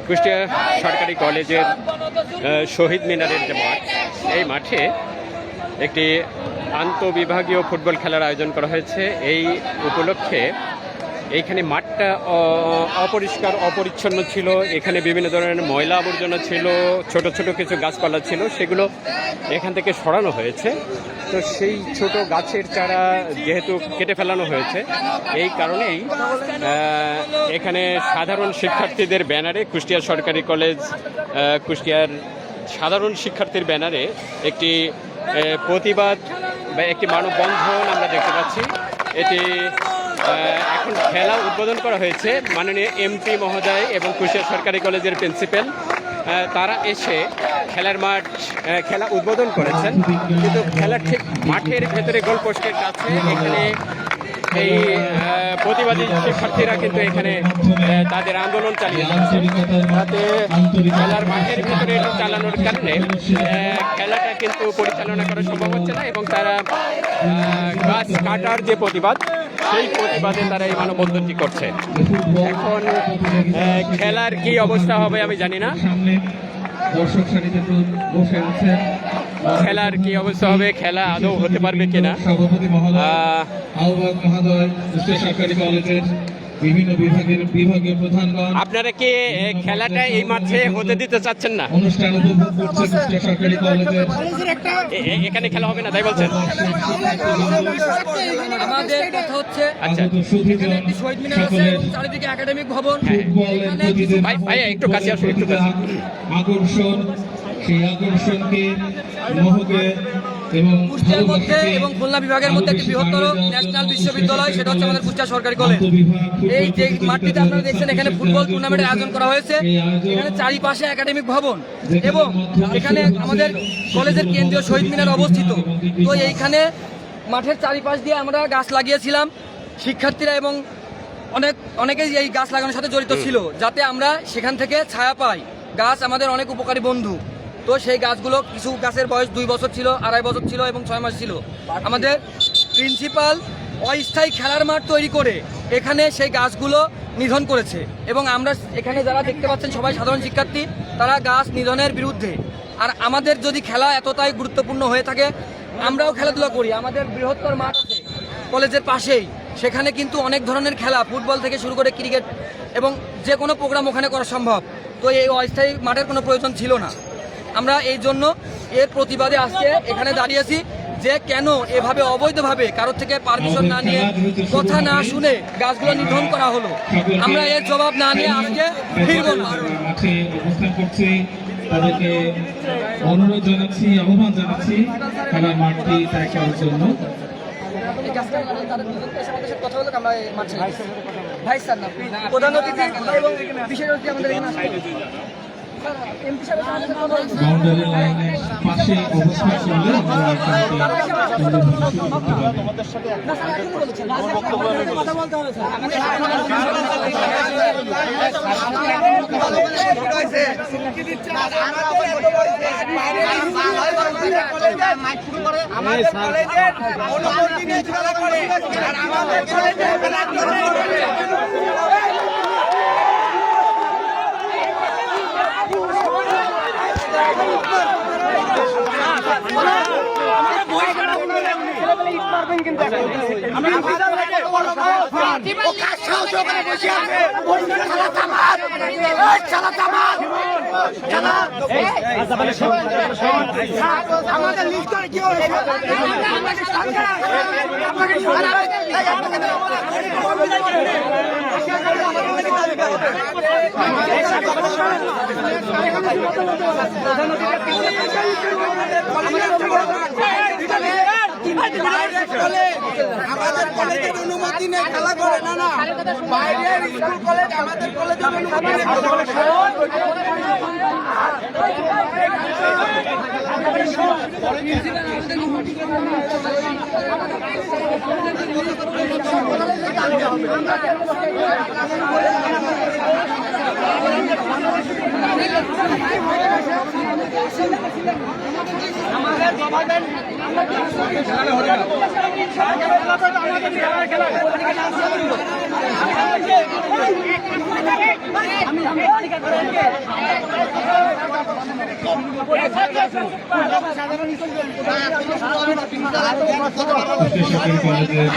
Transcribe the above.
কুষ্টিয়া সরকারি কলেজের শহীদ মিনারের যে মাঠ, এই মাঠে একটি আন্তঃবিভাগীয় ফুটবল খেলার আয়োজন করা হয়েছে। এই উপলক্ষে এইখানে মাঠটা অপরিষ্কার অপরিচ্ছন্ন ছিল, এখানে বিভিন্ন ধরনের ময়লা আবর্জনা ছিল, ছোট ছোট কিছু গাছপালা ছিল, সেগুলো এখান থেকে সরানো হয়েছে। তো সেই ছোট গাছের চারা যেহেতু কেটে ফেলানো হয়েছে, এই কারণেই এখানে সাধারণ শিক্ষার্থীদের ব্যানারে কুষ্টিয়া সরকারি কলেজ কুষ্টিয়ার সাধারণ শিক্ষার্থীর ব্যানারে একটি প্রতিবাদ বা একটি মানববন্ধন আমরা দেখতে পাচ্ছি। এটি এখন খেলা উদ্বোধন করা হয়েছে। মাননীয় এমপি মহোদয় এবং কুষ্টিয়া সরকারি কলেজের প্রিন্সিপাল তারা এসে খেলা উদ্বোধন করেছেন, কিন্তু খেলার ঠিক মাঠের ভেতরে গোলপোস্টের কাছে এখানে এই প্রতিবাদী শিক্ষার্থীরা কিন্তু এখানে তাদের আন্দোলন চালিয়ে যাচ্ছে। তাতে খেলার মাঠের ভিতরে চালানোর কারণে খেলাটা কিন্তু পরিচালনা করা সম্ভব হচ্ছে না, এবং তারা গাছ কাটার যে প্রতিবাদ, সেই প্রতিবাদে তারা এই মানববন্ধনটি করছে। এখন খেলার কি অবস্থা হবে আমি জানি না, খেলার কি অবস্থা হবে, খেলা আদৌ হতে পারবে কিনা। সভাপতি আহ্বায়ক মহোদয় কুষ্টিয়া সরকারি কলেজের বিভিন্ন বিভাগীয় প্রধানগণ, আপনারা কি খেলাটা এই মাঠে হতে দিতে চাচ্ছেন না? অনুষ্ঠান উপভোগ করছে কুষ্টিয়া সরকারি কলেজের। এখানে খেলা হবে না তাই বলছেন? আমাদের কথা হচ্ছে আচ্ছা, শহীদ মিনার আছে এবং চারিদিকে একাডেমিক ভবন। ভাই একটু কাছে আসুন, একটু কাছে। আকর্ষণ, সেই আকর্ষণকে মহকে এবং কুষ্টিয়ার মধ্যে এবং খুলনা বিভাগের মধ্যে একটি বৃহত্তর ন্যাশনাল বিশ্ববিদ্যালয়, সেটা হচ্ছে আমাদের কুষ্টিয়া সরকারি কলেজ। এই যে মাঠটিতে আপনারা দেখছেন, এখানে ফুটবল টুর্নামেন্টের আয়োজন করা হয়েছে। এখানে চারিপাশে একাডেমিক ভবন এবং এখানে আমাদের কলেজের কেন্দ্রীয় শহীদ মিনার অবস্থিত। তো এইখানে মাঠের চারিপাশ দিয়ে আমরা গাছ লাগিয়েছিলাম, শিক্ষার্থীরা এবং অনেকেই এই গাছ লাগানোর সাথে জড়িত ছিল, যাতে আমরা সেখান থেকে ছায়া পাই। গাছ আমাদের অনেক উপকারী বন্ধু। তো সেই গাছগুলো, কিছু গাছের বয়স 2 বছর ছিল, 2.5 বছর ছিল এবং 6 মাস ছিল। আমাদের প্রিন্সিপাল অস্থায়ী খেলার মাঠ তৈরি করে এখানে সেই গাছগুলো নিধন করেছে, এবং আমরা এখানে যারা দেখতে পাচ্ছেন সবাই সাধারণ শিক্ষার্থী, তারা গাছ নিধনের বিরুদ্ধে। আর আমাদের যদি খেলা এতটাই গুরুত্বপূর্ণ হয়ে থাকে, আমরাও খেলাধুলা করি, আমাদের বৃহত্তর মাঠ আছে কলেজের পাশেই, সেখানে কিন্তু অনেক ধরনের খেলা, ফুটবল থেকে শুরু করে ক্রিকেট এবং যে কোনো প্রোগ্রাম ওখানে করা সম্ভব। তো এই অস্থায়ী মাঠের কোনো প্রয়োজন ছিল না। আমরা এই জন্য এর প্রতিবাদে আজকে এখানে দাঁড়িয়েছি, যে কেন এভাবে অবৈধভাবে কারোর থেকে পারমিশন না নিয়ে, কথা না শুনে গাছগুলো নিধন করা হলো। আমরা এর জবাব না নিয়ে আজকে ফিরব না। অবস্থান করছি, তাদেরকে অনুরোধ জানাচ্ছি, আহ্বান জানাচ্ছি খেলার মাঠটি ত্যাগ করার জন্য। ভাই স্যার না, প্রধান অতিথি এবং বিশেষ অতিথি আমাদের বাউন্ডারি লাইনের পাশে অবস্থান করলে আমাদের কলেজের অনুমতি নেই, খেলা করে না, না বাইরের স্কুল কলেজ, আমাদের কলেজের অনুমতি নেই। আমাদের গভর্নমেন্ট আমাদের সরকারি কলেজের